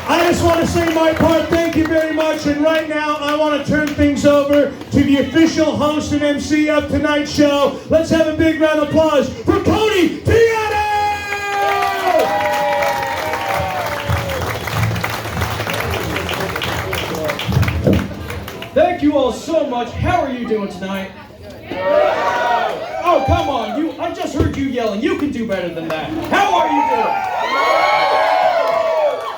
I just want to say my part. Thank you very much. And right now, I want to turn things over to the official host and MC of tonight's show. Let's have a big round of applause for Cody Tiano! Thank you all so much. How are you doing tonight? Oh, come on. I just heard you yelling. You can do better than that. How are you doing?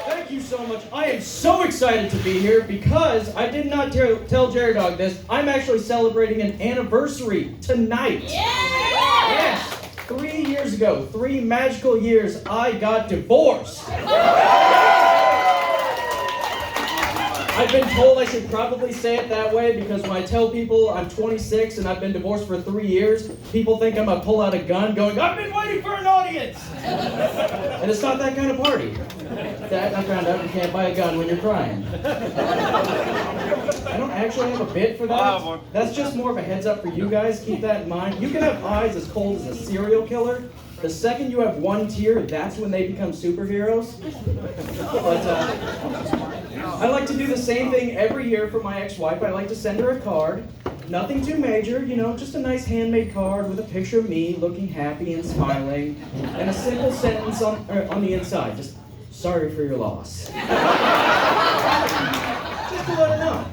Thank you so much. I am so excited to be here because I did not tell JerDog this. I'm actually celebrating an anniversary tonight. Yes. 3 years ago, 3 magical years, I got divorced. I've been told I should probably say it that way because when I tell people I'm 26 and I've been divorced for 3 years, people think I'm gonna pull out a gun going, I've been waiting for an audience! And it's not that kind of party. That I found out you can't buy a gun when you're crying. I don't actually have a bit for that. That's just more of a heads up for you guys. Keep that in mind. You can have eyes as cold as a serial killer. The second you have one tear, that's when they become superheroes. But I like to do the same thing every year for my ex-wife. I like to send her a card. Nothing too major, just a nice handmade card with a picture of me looking happy and smiling, and a simple sentence on the inside, just, sorry for your loss. Just to let her know.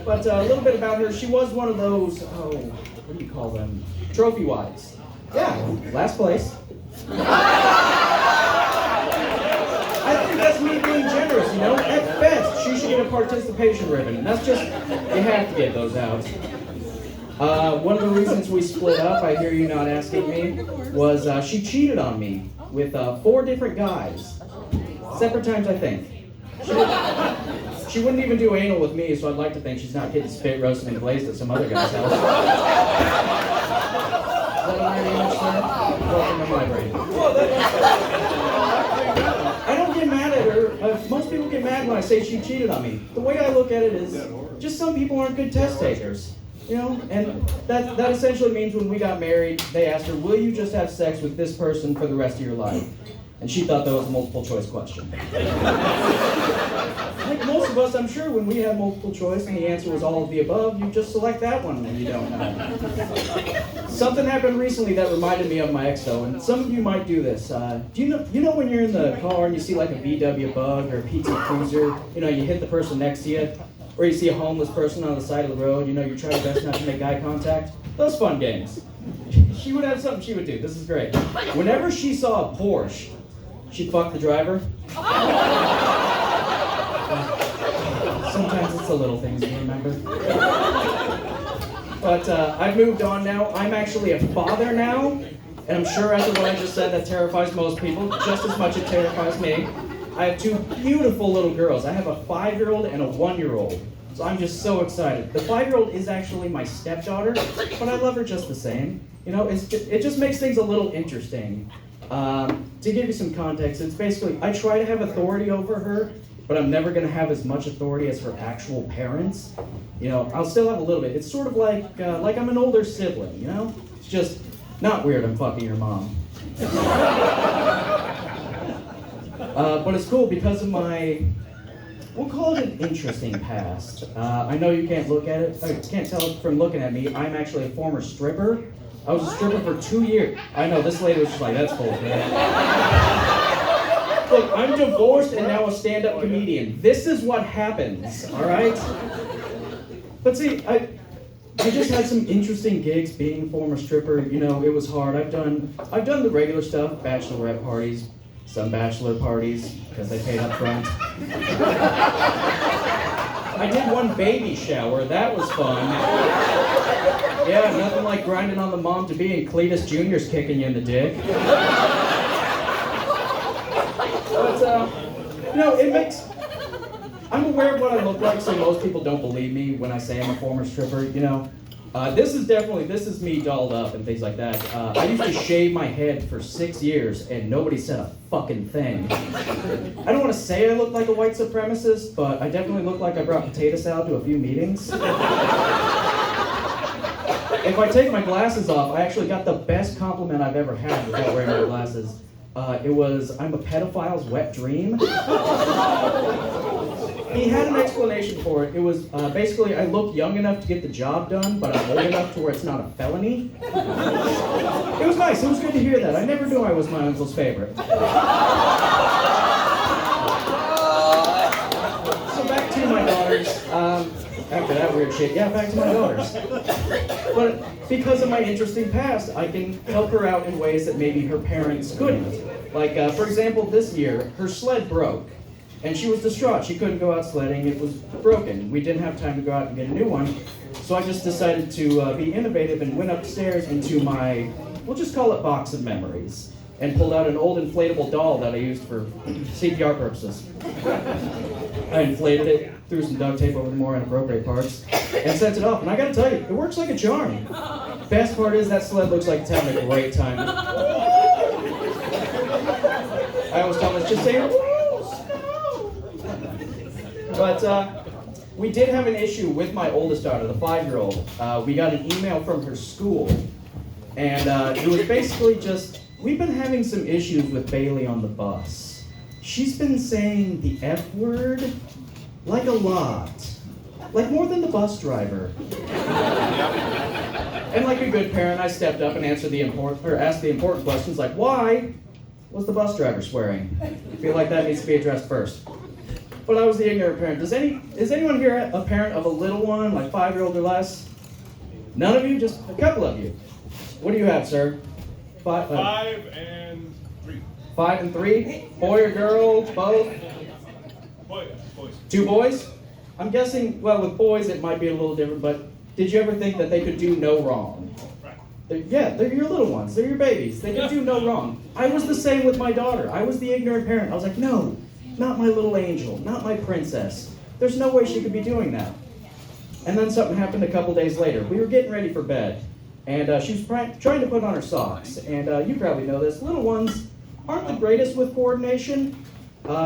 But a little bit about her, she was one of those, what do you call them? Trophy wives. Yeah, last place. I think that's me being generous, At best, she should get a participation ribbon. And that's just, you have to get those out. One of the reasons we split up, I hear you not asking me, was she cheated on me with 4 different guys. Separate times, I think. She wouldn't even do anal with me, so I'd like to think she's not getting spit roasted and glazed at some other guy's house. Is that an image, sir? Welcome to my brain. I don't get mad at her. Most people get mad when I say she cheated on me. The way I look at it is, just some people aren't good test takers. And that essentially means when we got married, they asked her, will you just have sex with this person for the rest of your life? And she thought that was a multiple choice question. Like most of us, I'm sure when we have multiple choice and the answer was all of the above, you just select that one when you don't know. Something happened recently that reminded me of my ex though, and some of you might do this. Do you know when you're in the car and you see like a VW Bug or a PT Cruiser, you hit the person next to you, or you see a homeless person on the side of the road, you're trying your best not to make eye contact? Those fun games. She would have something she would do. This is great. Whenever she saw a Porsche, she'd fuck the driver. Sometimes it's the little things you remember. But I've moved on now. I'm actually a father now. And I'm sure after what I just said, that terrifies most people. Just as much it terrifies me. I have 2 beautiful little girls. I have a 5-year-old and a 1-year-old. So I'm just so excited. The 5-year-old is actually my stepdaughter, but I love her just the same. It just makes things a little interesting. To give you some context, it's basically, I try to have authority over her, but I'm never going to have as much authority as her actual parents. I'll still have a little bit. It's sort of like I'm an older sibling, It's just not weird I'm fucking your mom. But it's cool because of my, we'll call it an interesting past. I know you can't look at it, I can't tell from looking at me, I'm actually a former stripper. I was a stripper for 2 years. I know, this lady was just like, that's bullshit. Look, I'm divorced and now a stand-up comedian. This is what happens, all right? But see, I just had some interesting gigs being a former stripper. It was hard. I've done the regular stuff, bachelorette parties, some bachelor parties, because they paid up front. I did one baby shower. That was fun. Yeah, nothing like grinding on the mom to be and Cletus Jr.'s kicking you in the dick. But, it makes... I'm aware of what I look like, so most people don't believe me when I say I'm a former stripper, This is me dolled up and things like that. I used to shave my head for 6 years and nobody said a fucking thing. I don't want to say I look like a white supremacist, but I definitely look like I brought potato salad to a few meetings. If I take my glasses off, I actually got the best compliment I've ever had without wearing my glasses. It was, I'm a pedophile's wet dream. He had an explanation for it. It was basically, I look young enough to get the job done, but I'm old enough to where it's not a felony. It was nice. It was good to hear that. I never knew I was my uncle's favorite. So back to my daughters. After that weird shit, yeah, back to my daughters. But because of my interesting past, I can help her out in ways that maybe her parents couldn't. Like, for example, this year, her sled broke. And she was distraught. She couldn't go out sledding. It was broken. We didn't have time to go out and get a new one. So I just decided to be innovative and went upstairs into my, we'll just call it box of memories, and pulled out an old inflatable doll that I used for CPR purposes. I inflated it, threw some duct tape over the more inappropriate parts, and sent it off. And I gotta tell you, it works like a charm. Best part is that sled looks like it's having a great time. I always tell them, it's just saying, but we did have an issue with my oldest daughter, the 5-year-old. We got an email from her school, and it was basically just, we've been having some issues with Bailey on the bus. She's been saying the F word like a lot, like more than the bus driver. And like a good parent, I stepped up and asked the important questions, like why was the bus driver swearing? I feel like that needs to be addressed first. But I was the ignorant parent. Is anyone here a parent of a little one, like 5-year-old or less? None of you? Just a couple of you. What do you have, sir? 5 and 3. 5 and 3? Boy or girl? Both? Boys. 2 boys? I'm guessing, well, with boys it might be a little different, but did you ever think that they could do no wrong? Right. They're your little ones. They're your babies. They could do no wrong. I was the same with my daughter. I was the ignorant parent. I was like, no. Not my little angel, not my princess. There's no way she could be doing that. And then something happened a couple days later. We were getting ready for bed, and she was trying to put on her socks. And you probably know this, little ones aren't the greatest with coordination.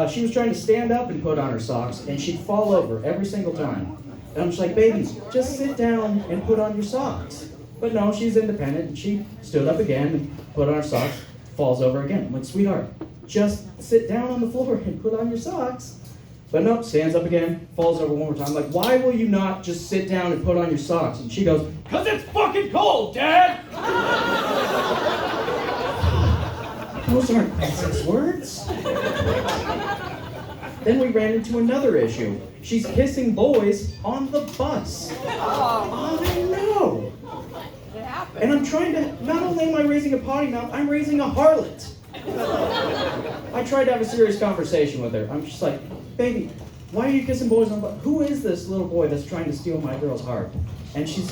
She was trying to stand up and put on her socks, and she'd fall over every single time. And I'm just like, baby, just sit down and put on your socks. But no, she's independent, and she stood up again and put on her socks, falls over again. I'm like, sweetheart, just sit down on the floor and put on your socks. But no, stands up again, falls over one more time. I'm like, why will you not just sit down and put on your socks? And she goes, 'cause it's fucking cold, Dad! Those aren't princess words. Then we ran into another issue. She's kissing boys on the bus. Oh, I know. And I'm trying to, not only am I raising a potty mouth, I'm raising a harlot. I tried to have a serious conversation with her. I'm just like, baby, why are you kissing boys on the bus? Who is this little boy that's trying to steal my girl's heart? And she's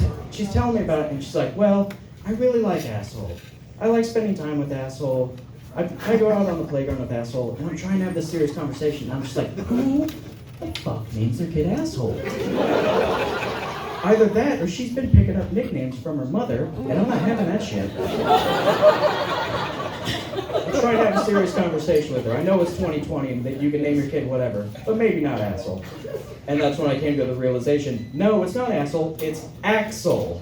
telling me about it, and she's like, well, I really like asshole. I like spending time with asshole. I go out on the playground with asshole, and I'm trying to have this serious conversation. And I'm just like, who the fuck names their kid asshole? Either that, or she's been picking up nicknames from her mother, and I'm not having that shit. I'm trying to have a serious conversation with her. I know it's 2020 and that you can name your kid whatever, but maybe not asshole. And that's when I came to the realization, no, it's not asshole, it's Axel.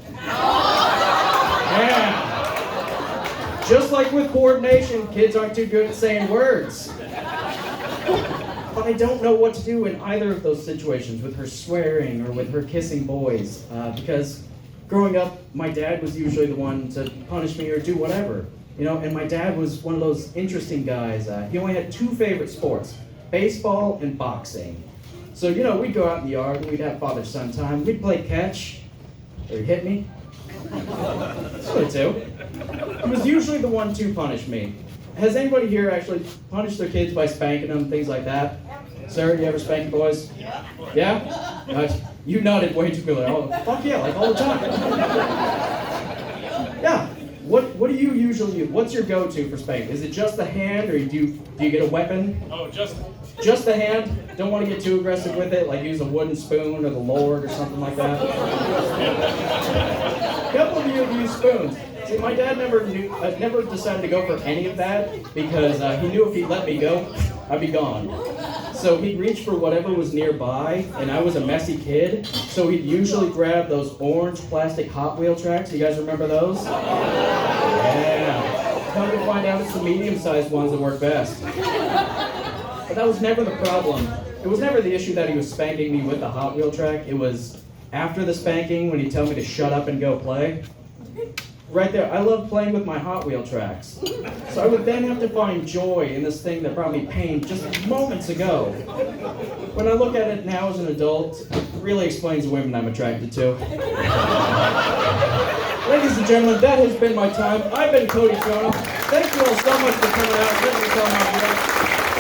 Yeah. Just like with coordination, kids aren't too good at saying words. But I don't know what to do in either of those situations, with her swearing or with her kissing boys, because growing up, my dad was usually the one to punish me or do whatever. You know, and my dad was one of those interesting guys. He only had 2 favorite sports, baseball and boxing. So, you know, we'd go out in the yard and we'd have father-son time. We'd play catch, or he'd hit me. So too. He was usually the one to punish me. Has anybody here actually punished their kids by spanking them, things like that? Sir, you ever spank your boys? Yeah? You nodded way too quickly. Oh, fuck yeah, like all the time. Yeah. What do you usually use? What's your go-to for spanking? Is it just the hand, or do you get a weapon? Oh, just the hand? Don't want to get too aggressive with it, like use a wooden spoon or the Lord or something like that. A couple of you have used spoons. See, my dad never decided to go for any of that because he knew if he let me go, I'd be gone. So he'd reach for whatever was nearby, and I was a messy kid, so he'd usually grab those orange plastic Hot Wheel tracks. You guys remember those? Yeah. Come to find out it's the medium-sized ones that work best. But that was never the problem. It was never the issue that he was spanking me with the Hot Wheel track. It was after the spanking when he'd tell me to shut up and go play. Right there, I love playing with my Hot Wheel tracks. So I would then have to find joy in this thing that brought me pain just moments ago. When I look at it now as an adult, it really explains the women I'm attracted to. Ladies and gentlemen, that has been my time. I've been Cody Fiona. Thank you all so much for coming out. Thank you so much.